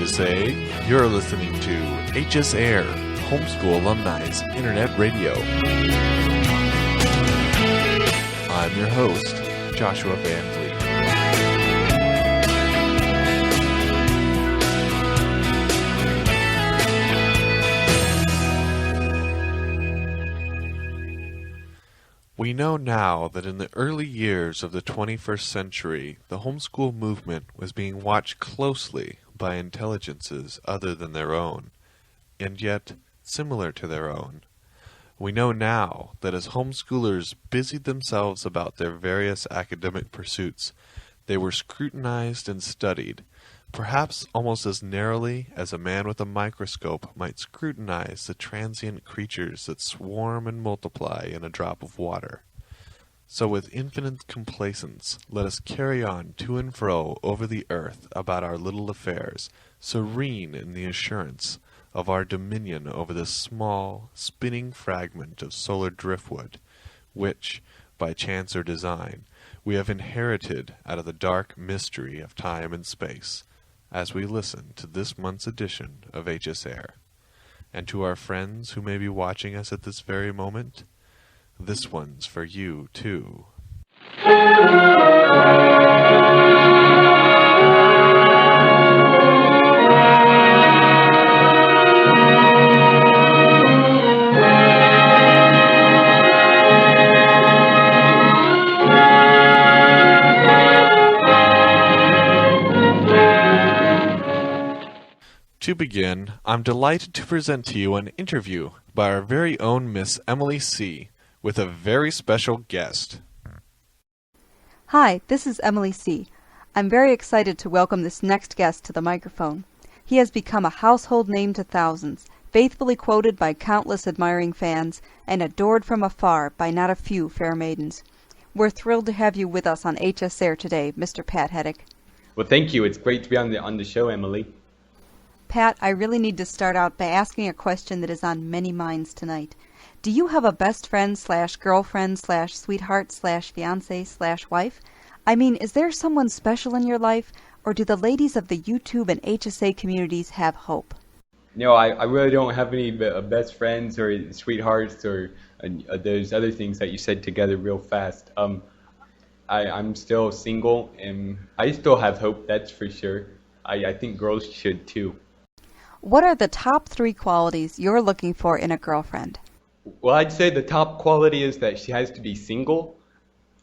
HSA. You're listening to HSAIR, Homeschool Alumni's Internet Radio. I'm your host, Joshua Van Vleet. We know now that in the early years of the 21st century, the homeschool movement was being watched closely by intelligences other than their own, and yet similar to their own. We know now that as homeschoolers busied themselves about their various academic pursuits, they were scrutinized and studied, perhaps almost as narrowly as a man with a microscope might scrutinize the transient creatures that swarm and multiply in a drop of water. So with infinite complacence, let us carry on to and fro over the earth about our little affairs, serene in the assurance of our dominion over this small, spinning fragment of solar driftwood, which, by chance or design, we have inherited out of the dark mystery of time and space, as we listen to this month's edition of HSAIR. And to our friends who may be watching us at this very moment, this one's for you, too. To begin, I'm delighted to present to you an interview by our very own Miss Emilie C. with a very special guest. Hi, this is Emilie C. I'm very excited to welcome this next guest to the microphone. He has become a household name to thousands, faithfully quoted by countless admiring fans, and adored from afar by not a few fair maidens. We're thrilled to have you with us on HSAIR today, Mr. Pat Hetic. Well, thank you. It's great to be on the show, Emily. Pat, I really need to start out by asking a question that is on many minds tonight. Do you have a best friend / girlfriend / sweetheart / fiance / wife? I mean, is there someone special in your life, or do the ladies of the YouTube and HSA communities have hope? No, I really don't have any best friends or sweethearts or those other things that you said together real fast. I'm still single, and I still have hope, that's for sure. I think girls should too. What are the top 3 qualities you're looking for in a girlfriend? Well, I'd say the top quality is that she has to be single,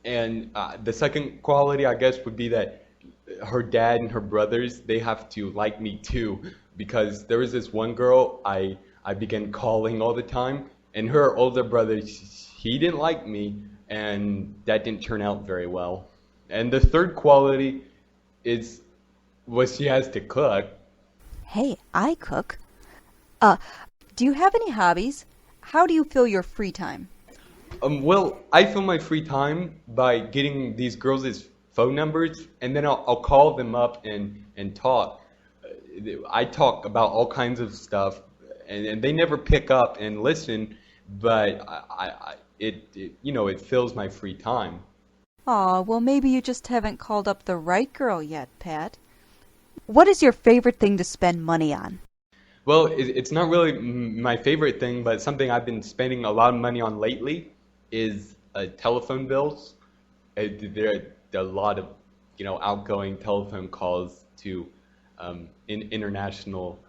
and the second quality, I guess, would be that her dad and her brothers, they have to like me too, because there was this one girl I began calling all the time, and her older brother, he didn't like me, and that didn't turn out very well. And the third quality was she has to cook. Hey, I cook. Do you have any hobbies? How do you fill your free time? Well, I fill my free time by getting these girls' phone numbers, and then I'll call them up and talk. I talk about all kinds of stuff, and they never pick up and listen, but it fills my free time. Aw, well maybe you just haven't called up the right girl yet, Pat. What is your favorite thing to spend money on? Well, it's not really my favorite thing, but something I've been spending a lot of money on lately is telephone bills. There are a lot of outgoing telephone calls to international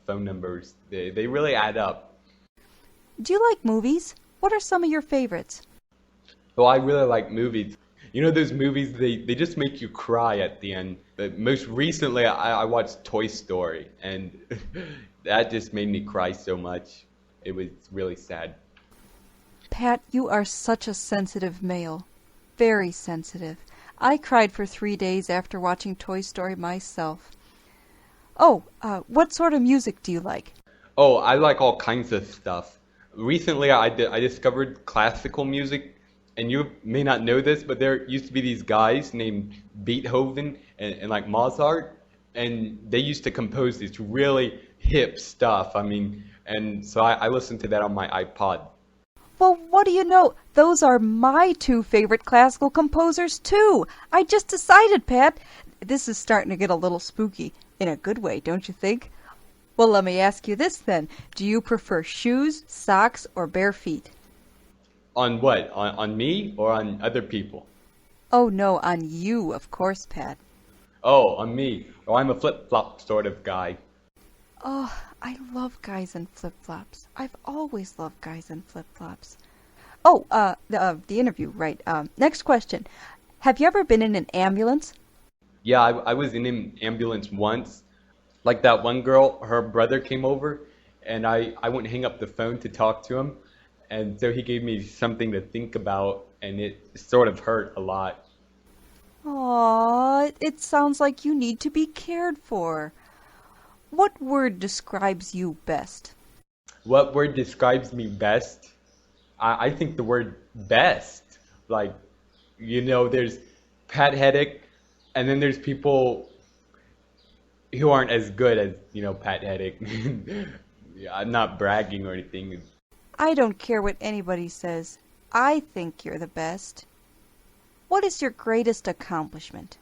phone numbers. They really add up. Do you like movies? What are some of your favorites? Well, I really like movies. You know those movies, they just make you cry at the end. But most recently, I watched Toy Story, and that just made me cry so much. It was really sad. Pat, you are such a sensitive male. Very sensitive. I cried for 3 days after watching Toy Story myself. Oh, what sort of music do you like? Oh, I like all kinds of stuff. Recently, I discovered classical music. And you may not know this, but there used to be these guys named Beethoven and like Mozart, and they used to compose this really hip stuff. And so I listened to that on my iPod. Well, what do you know? Those are my 2 favorite classical composers, too. I just decided, Pat. This is starting to get a little spooky, in a good way, don't you think? Well, let me ask you this then. Do you prefer shoes, socks, or bare feet? On what? On me or on other people? Oh, no, on you, of course, Pat. Oh, on me. Oh, I'm a flip-flop sort of guy. Oh, I love guys in flip-flops. I've always loved guys in flip-flops. Oh, the interview, right. Next question. Have you ever been in an ambulance? Yeah, I was in an ambulance once. Like that one girl, her brother came over, and I wouldn't hang up the phone to talk to him. And so he gave me something to think about, and it sort of hurt a lot. Aw, it sounds like you need to be cared for. What word describes you best? What word describes me best? I think the word best. Like, there's Pat Hetic, and then there's people who aren't as good as, Pat Hetic. Yeah, I'm not bragging or anything. I don't care what anybody says. I think you're the best. What is your greatest accomplishment?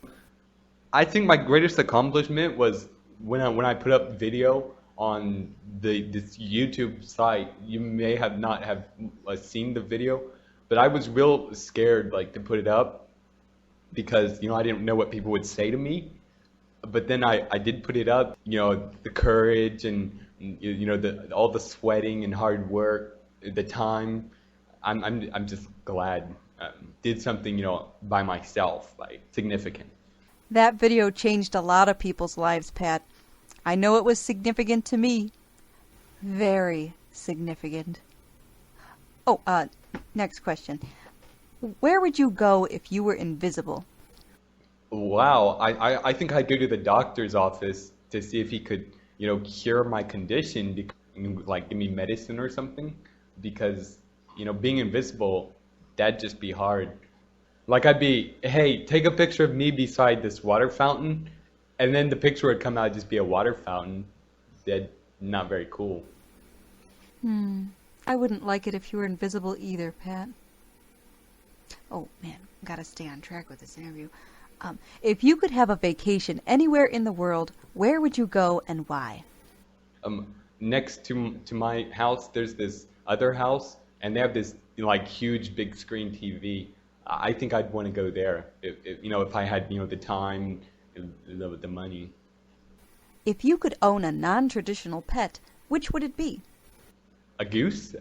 I think my greatest accomplishment was when I put up video on this YouTube site. You may have not have seen the video, but I was real scared to put it up because I didn't know what people would say to me. But then I did put it up. The courage and all the sweating and hard work, the time. I'm just glad did something by myself, significant. That video changed a lot of people's lives, Pat. I know it was significant to me. Very significant. Oh, next question. Where would you go if you were invisible? Wow, I think I'd go to the doctor's office to see if he could, cure my condition, give me medicine or something, because, being invisible, that'd just be hard. I'd be, hey, take a picture of me beside this water fountain, and then the picture would come out just be a water fountain. That's not very cool. I wouldn't like it if you were invisible either, Pat. Oh, man, gotta stay on track with this interview. If you could have a vacation anywhere in the world, where would you go and why? Next to my house, there's this other house, and they have this huge big screen TV. I think I'd want to go there if I had the time, the money. If you could own a non-traditional pet, which would it be? A goose,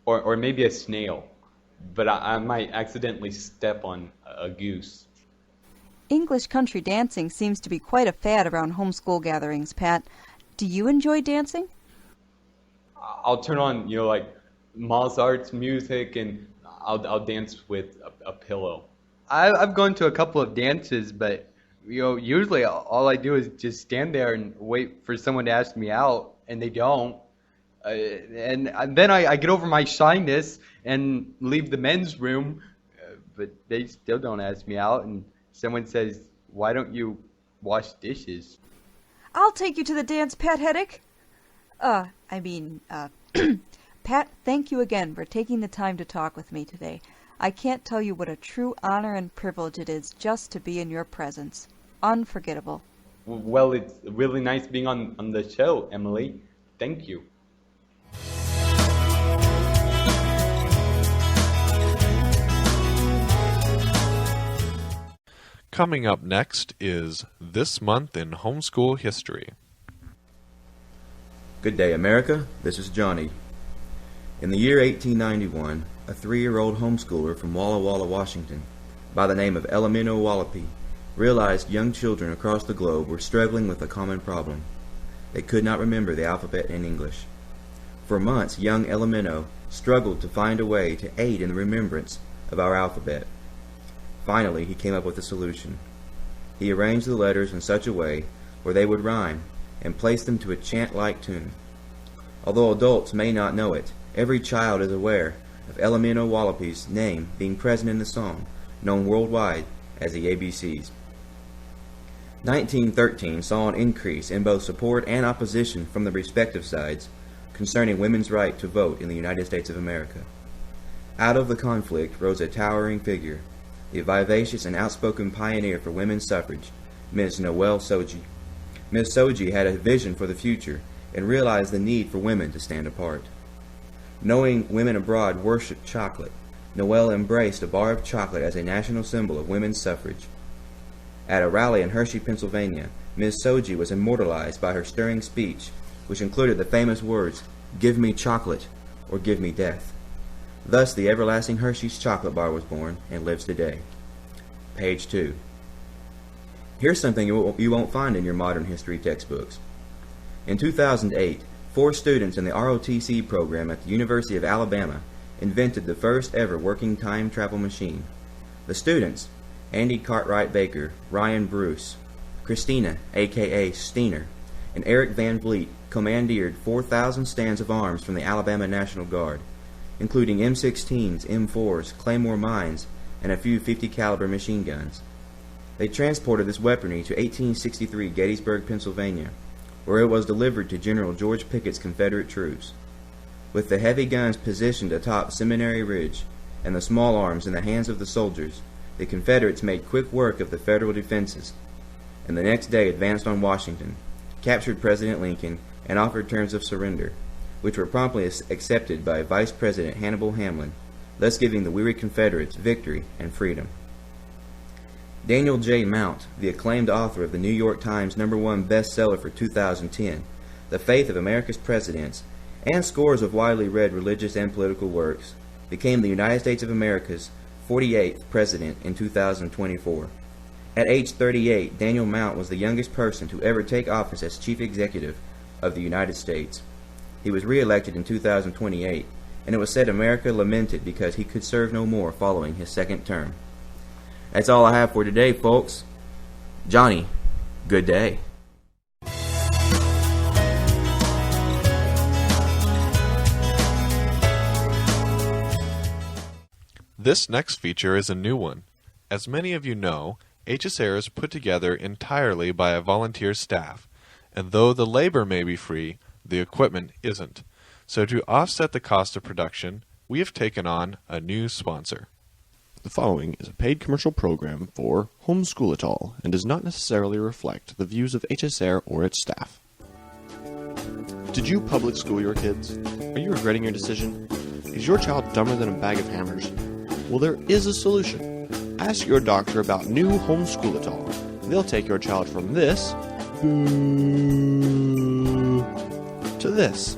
or maybe a snail, but I might accidentally step on a goose. English country dancing seems to be quite a fad around homeschool gatherings, Pat. Do you enjoy dancing? I'll turn on Mozart's music, and I'll dance with a pillow. I've gone to a couple of dances, but usually all I do is just stand there and wait for someone to ask me out, and they don't. And then I get over my shyness and leave the men's room, but they still don't ask me out. And someone says, "Why don't you wash dishes?" I'll take you to the dance, Pat Hetic. Pat, thank you again for taking the time to talk with me today. I can't tell you what a true honor and privilege it is just to be in your presence. Unforgettable. Well, it's really nice being on the show, Emily. Thank you. Coming up next is This Month in Homeschool History. Good day, America. This is Johnny. In the year 1891, a 3-year-old homeschooler from Walla Walla, Washington, by the name of Emilie C, realized young children across the globe were struggling with a common problem. They could not remember the alphabet in English. For months, young Emilie struggled to find a way to aid in the remembrance of our alphabet. Finally, he came up with a solution. He arranged the letters in such a way where they would rhyme and placed them to a chant-like tune. Although adults may not know it, every child is aware of Emilie C's name being present in the song, known worldwide as the ABCs. 1913 saw an increase in both support and opposition from the respective sides concerning women's right to vote in the United States of America. Out of the conflict rose a towering figure, the vivacious and outspoken pioneer for women's suffrage, Ms. Noelle Soji. Ms. Soji had a vision for the future and realized the need for women to stand apart. Knowing women abroad worshiped chocolate, Noelle embraced a bar of chocolate as a national symbol of women's suffrage. At a rally in Hershey, Pennsylvania, Ms. Soji was immortalized by her stirring speech, which included the famous words, "Give me chocolate, or give me death." Thus, the everlasting Hershey's chocolate bar was born and lives today. Page 2. Here's something you won't find in your modern history textbooks. In 2008, 4 students in the ROTC program at the University of Alabama invented the first ever working time travel machine. The students, Andy Cartwright Baker, Ryan Bruce, Christina, aka Steiner, and Eric Van Vleet, commandeered 4,000 stands of arms from the Alabama National Guard, including M16s, M4s, Claymore mines, and a few 50 caliber machine guns. They transported this weaponry to 1863 Gettysburg, Pennsylvania, where it was delivered to General George Pickett's Confederate troops. With the heavy guns positioned atop Seminary Ridge and the small arms in the hands of the soldiers, the Confederates made quick work of the Federal defenses, and the next day advanced on Washington, captured President Lincoln, and offered terms of surrender, which were promptly accepted by Vice President Hannibal Hamlin, thus giving the weary Confederates victory and freedom. Daniel J. Mount, the acclaimed author of the New York Times #1 bestseller for 2010, The Faith of America's Presidents, and scores of widely read religious and political works, became the United States of America's 48th president in 2024. At age 38, Daniel Mount was the youngest person to ever take office as Chief Executive of the United States. He was re-elected in 2028, and it was said America lamented because he could serve no more following his second term. That's all I have for today, folks. Johnny, good day. This next feature is a new one. As many of you know, HSAIR is put together entirely by a volunteer staff, and though the labor may be free, the equipment isn't. So to offset the cost of production, we have taken on a new sponsor. The following is a paid commercial program for Homeschoolitol and does not necessarily reflect the views of HSAIR or its staff. Did you public school your kids? Are you regretting your decision? Is your child dumber than a bag of hammers? Well, there is a solution. Ask your doctor about new Homeschoolitol. They'll take your child from this to this.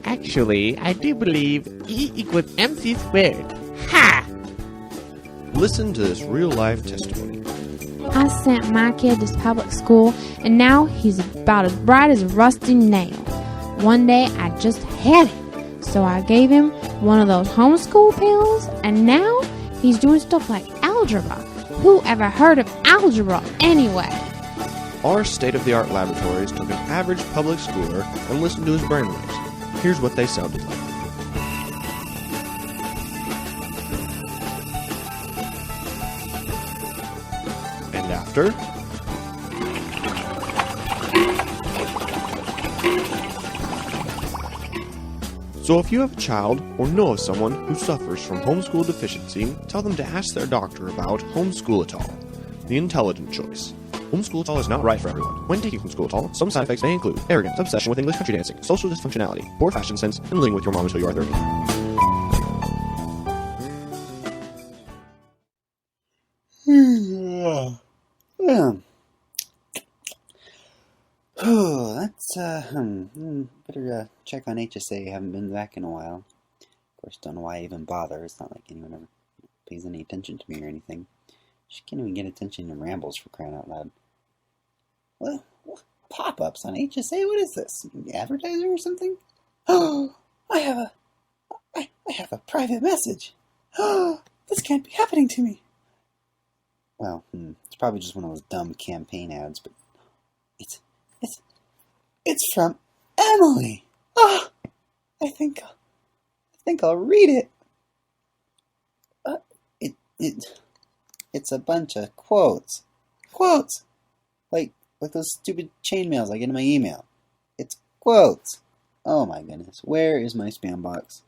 Actually, I do believe E equals MC squared. Ha! Listen to this real-life testimony. I sent my kid to public school, and now he's about as bright as a rusty nail. One day, I just had it, so I gave him one of those homeschool pills, and now he's doing stuff like algebra. Who ever heard of algebra anyway? Our state-of-the-art laboratories took an average public schooler and listened to his brainwaves. Here's what they sounded like. And after? So if you have a child or know of someone who suffers from homeschool deficiency, tell them to ask their doctor about Homeschoolitol, the intelligent choice. Homeschoolitol is not right for everyone. When taking Homeschoolitol, some side effects may include arrogance, obsession with English country dancing, social dysfunctionality, poor fashion sense, and living with your mom until you are 30. Oh, that's, better check on HSA. Haven't been back in a while. Of course, don't know why I even bother. It's not like anyone ever pays any attention to me or anything. She can't even get attention in rambles, for crying out loud. What pop-ups on HSA? What is this? Advertising or something? Oh, I have a private message. Oh, this can't be happening to me. Well, it's probably just one of those dumb campaign ads, but it's from Emilie. Oh, I think I'll read it. It's a bunch of quotes, like those stupid chainmails I get in my email. It's quotes. Oh my goodness, where is my spam box?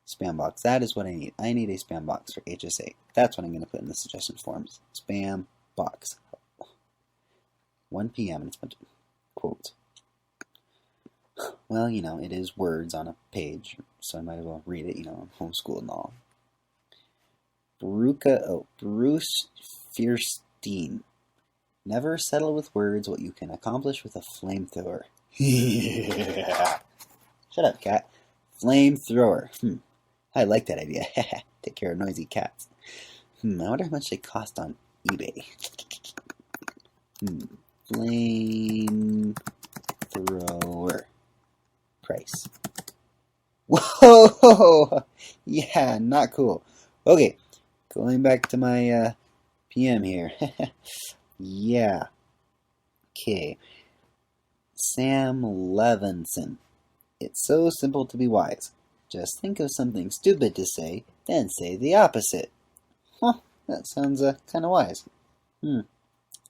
Spam box. That is what I need. I need a spam box for HSA. That's what I'm going to put in the suggestion forms. Spam box. 1 p.m. and it's a bunch of quotes. Well, it is words on a page, so I might as well read it, homeschool and all. Bruce Fierstein. Never settle with words what you can accomplish with a flamethrower. Shut up, cat. Flamethrower. I like that idea. Take care of noisy cats. I wonder how much they cost on eBay. Flamethrower. Price. Whoa! Yeah, not cool. Okay, going back to my PM here. Yeah. Okay. Sam Levinson. It's so simple to be wise. Just think of something stupid to say, then say the opposite. Huh, that sounds kind of wise. I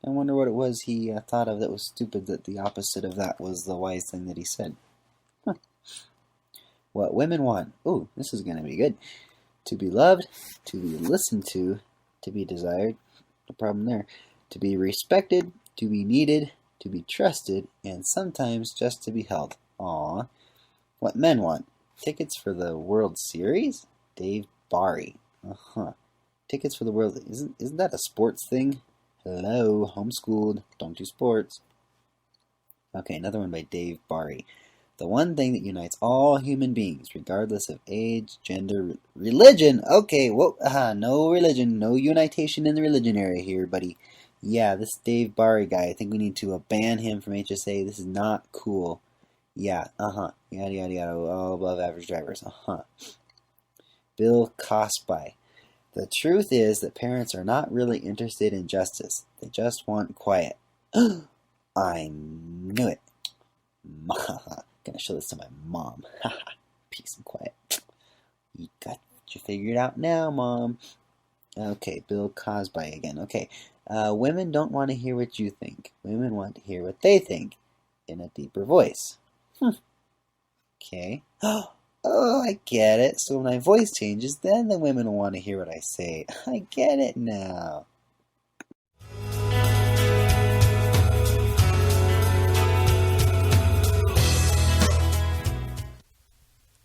wonder what it was he thought of that was stupid that the opposite of that was the wise thing that he said. Huh. What women want. Ooh, this is going to be good. To be loved, to be listened to be desired. No problem there. To be respected, to be needed, to be trusted, and sometimes just to be held. Aww. What men want. Tickets for the World Series? Dave Barry. Tickets for the World... Isn't that a sports thing? Hello, homeschooled. Don't do sports. Okay, another one by Dave Barry. The one thing that unites all human beings, regardless of age, gender, religion. Okay, whoa, no religion, no unitation in the religion area here, buddy. Yeah, this Dave Barry guy, I think we need to ban him from HSA. This is not cool. Yeah, yada, yada, yada, all above average drivers, Bill Cosby. The truth is that parents are not really interested in justice. They just want quiet. I knew it. Gonna show this to my mom. Peace and quiet. You got you figured out now, Mom. Okay, Bill Cosby again. Okay, women don't want to hear what you think. Women want to hear what they think in a deeper voice. Okay. Oh, I get it. So when my voice changes, then the women will want to hear what I say. I get it now.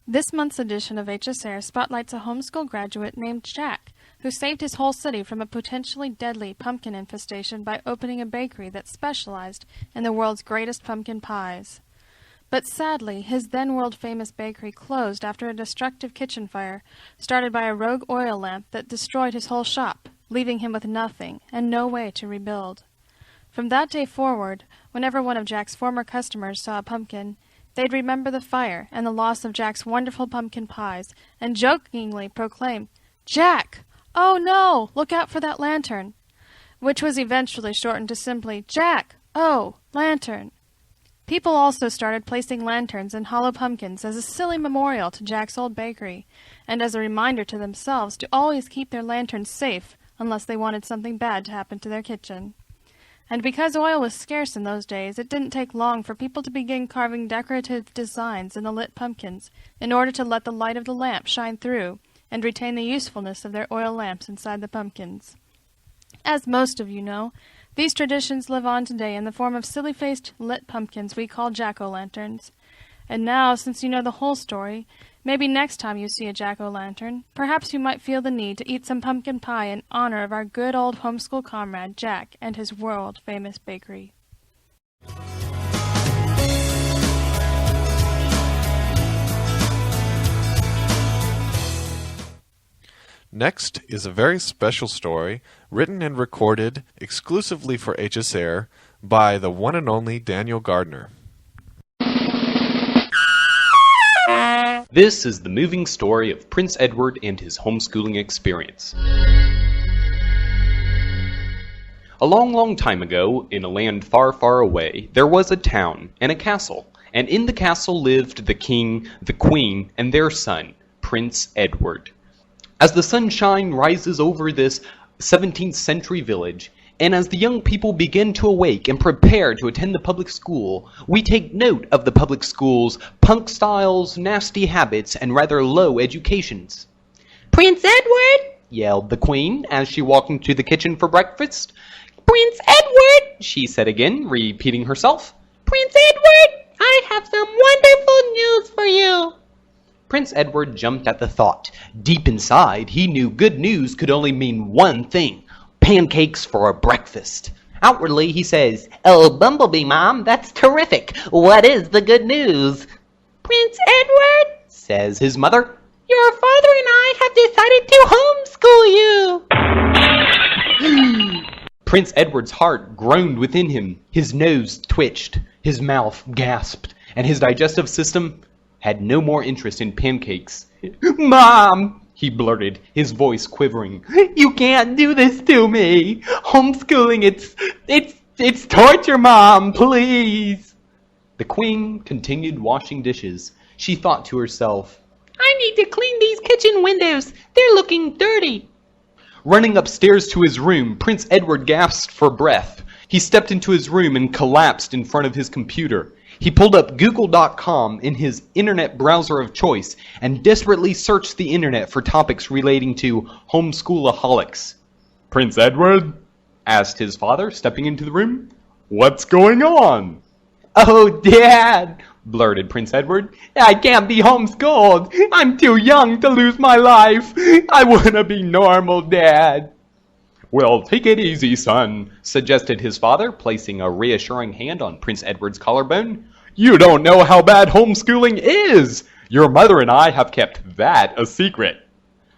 This month's edition of HSAIR spotlights a homeschool graduate named Jack, who saved his whole city from a potentially deadly pumpkin infestation by opening a bakery that specialized in the world's greatest pumpkin pies. But sadly, his then world-famous bakery closed after a destructive kitchen fire started by a rogue oil lamp that destroyed his whole shop, leaving him with nothing and no way to rebuild. From that day forward, whenever one of Jack's former customers saw a pumpkin, they'd remember the fire and the loss of Jack's wonderful pumpkin pies and jokingly proclaim, "Jack! Oh no! Look out for that lantern!" which was eventually shortened to simply, "Jack! Oh, lantern!" People also started placing lanterns and hollow pumpkins as a silly memorial to Jack's old bakery, and as a reminder to themselves to always keep their lanterns safe unless they wanted something bad to happen to their kitchen. And because oil was scarce in those days, it didn't take long for people to begin carving decorative designs in the lit pumpkins in order to let the light of the lamp shine through and retain the usefulness of their oil lamps inside the pumpkins. As most of you know, these traditions live on today in the form of silly-faced lit pumpkins we call jack-o'-lanterns. And now, since you know the whole story, maybe next time you see a jack-o'-lantern, perhaps you might feel the need to eat some pumpkin pie in honor of our good old homeschool comrade Jack and his world-famous bakery. Next is a very special story written and recorded exclusively for HSAIR by the one and only Daniel Gardner. This is the moving story of Prince Edward and his homeschooling experience. A long, long time ago, in a land far, far away, there was a town and a castle, and in the castle lived the king, the queen, and their son, Prince Edward. As the sunshine rises over this 17th century village, and as the young people begin to awake and prepare to attend the public school, we take note of the public school's punk styles, nasty habits, and rather low educations. "Prince Edward!" yelled the queen as she walked into the kitchen for breakfast. "Prince Edward! she said again, repeating herself. Prince Edward, I have some wonderful news for you. Prince Edward jumped at the thought. Deep inside, he knew good news could only mean one thing: pancakes for a breakfast. Outwardly, he says, Oh, Bumblebee, Mom, that's terrific. What is the good news? Prince Edward, says his mother, your father and I have decided to homeschool you. Prince Edward's heart groaned within him. His nose twitched, his mouth gasped, and his digestive system had no more interest in pancakes. Mom, he blurted, his voice quivering. You can't do this to me. Homeschooling, it's torture, Mom, please. The Queen continued washing dishes. She thought to herself, I need to clean these kitchen windows. They're looking dirty. Running upstairs to his room, Prince Edward gasped for breath. He stepped into his room and collapsed in front of his computer. He pulled up Google.com in his internet browser of choice and desperately searched the internet for topics relating to homeschoolaholics. Prince Edward? Asked his father, stepping into the room. What's going on? Oh, Dad, blurted Prince Edward. I can't be homeschooled. I'm too young to lose my life. I want to be normal, Dad. Well, take it easy, son, suggested his father, placing a reassuring hand on Prince Edward's collarbone. You don't know how bad homeschooling is. Your mother and I have kept that a secret.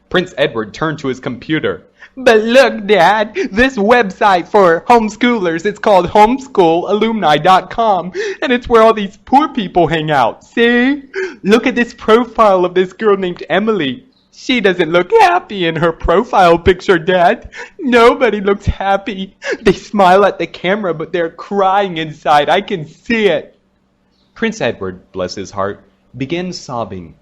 Prince Edward turned to his computer. But look, Dad, this website for homeschoolers, it's called HomeschoolAlumni.com, and it's where all these poor people hang out. See? Look at this profile of this girl named Emilie. She doesn't look happy in her profile picture, Dad. Nobody looks happy. They smile at the camera, but they're crying inside. I can see it. Prince Edward, bless his heart, began sobbing.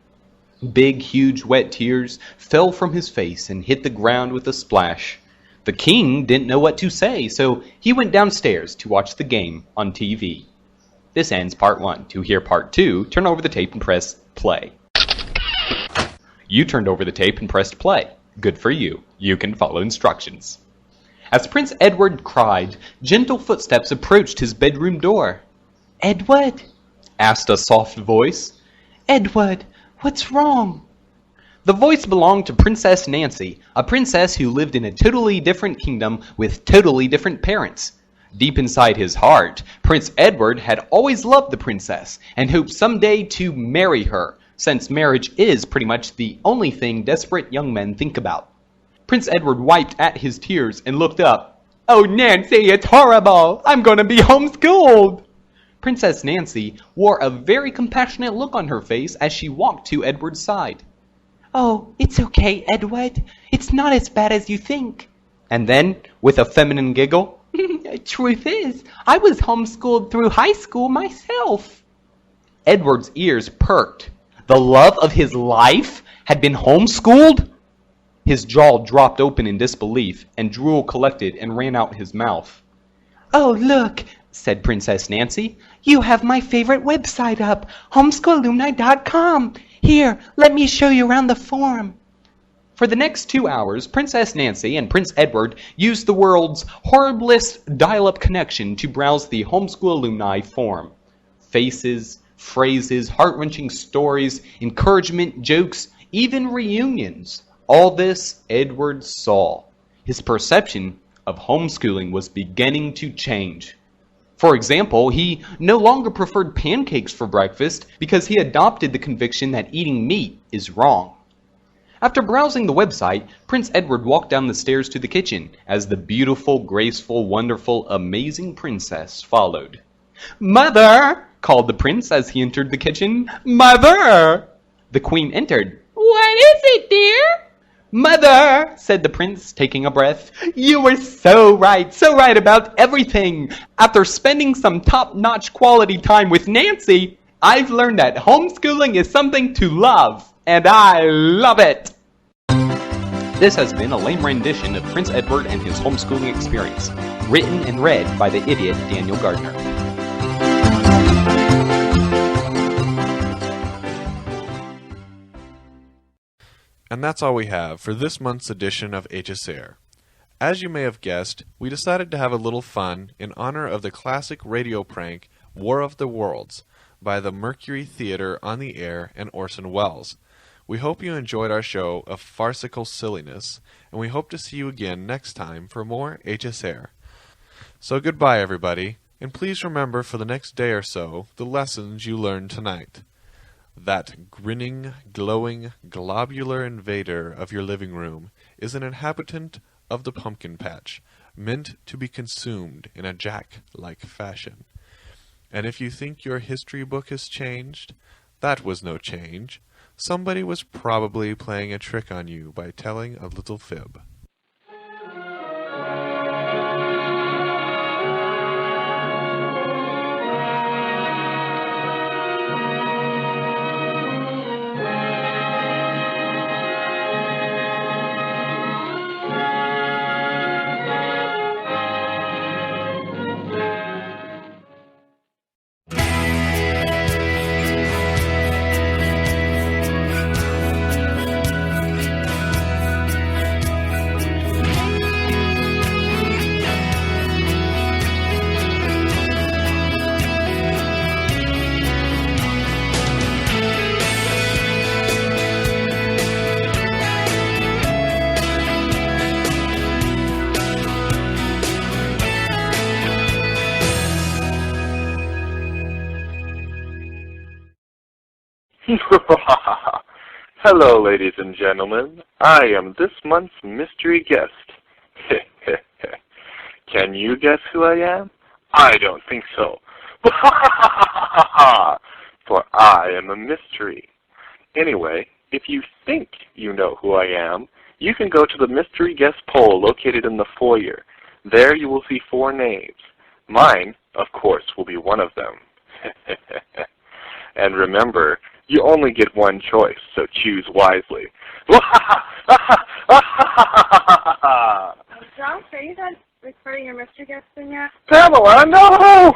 Big, huge, wet tears fell from his face and hit the ground with a splash. The king didn't know what to say, so he went downstairs to watch the game on TV. This ends part 1. To hear part 2, turn over the tape and press play. You turned over the tape and pressed play. Good for you. You can follow instructions. As Prince Edward cried, gentle footsteps approached his bedroom door. Edward? Asked a soft voice. Edward, what's wrong? The voice belonged to Princess Nancy, a princess who lived in a totally different kingdom with totally different parents. Deep inside his heart, Prince Edward had always loved the princess and hoped someday to marry her, since marriage is pretty much the only thing desperate young men think about. Prince Edward wiped at his tears and looked up. Oh, Nancy, it's horrible! I'm going to be homeschooled! Princess Nancy wore a very compassionate look on her face as she walked to Edward's side. Oh, it's okay, Edward. It's not as bad as you think. And then, with a feminine giggle, Truth is, I was homeschooled through high school myself. Edward's ears perked. The love of his life had been homeschooled? His jaw dropped open in disbelief, and drool collected and ran out his mouth. Oh, look, said Princess Nancy. You have my favorite website up, homeschoolαλumni.com. Here, let me show you around the forum. For the next 2 hours, Princess Nancy and Prince Edward used the world's horriblest dial-up connection to browse the Homeschool Alumni forum. Faces, phrases, heart-wrenching stories, encouragement, jokes, even reunions. All this Edward saw. His perception of homeschooling was beginning to change. For example, he no longer preferred pancakes for breakfast because he adopted the conviction that eating meat is wrong. After browsing the website, Prince Edward walked down the stairs to the kitchen as the beautiful, graceful, wonderful, amazing princess followed. Mother! Called the prince as he entered the kitchen. Mother! The queen entered. What is it, dear? Mother, said the prince, taking a breath, you were so right about everything. After spending some top-notch quality time with Nancy, I've learned that homeschooling is something to love, and I love it. This has been a lame rendition of Prince Edward and his homeschooling experience, written and read by the idiot Daniel Gardner. And that's all we have for this month's edition of HSAIR. As you may have guessed, we decided to have a little fun in honor of the classic radio prank War of the Worlds by the Mercury Theater on the Air and Orson Welles. We hope you enjoyed our show of farcical silliness, and we hope to see you again next time for more HSAIR. So goodbye, everybody, and please remember for the next day or so the lessons you learned tonight. That grinning, glowing, globular invader of your living room is an inhabitant of the pumpkin patch, meant to be consumed in a Jack-like fashion. And if you think your history book has changed, that was no change. Somebody was probably playing a trick on you by telling a little fib. Hello, ladies and gentlemen. I am this month's mystery guest. Can you guess who I am? I don't think so. For I am a mystery. Anyway, if you think you know who I am, you can go to the mystery guest poll located in the foyer. There you will see 4 names. Mine, of course, will be one of them. And remember, you only get one choice, so choose wisely. Josh, are you done recording your mystery guest thing yet? Pamela, no!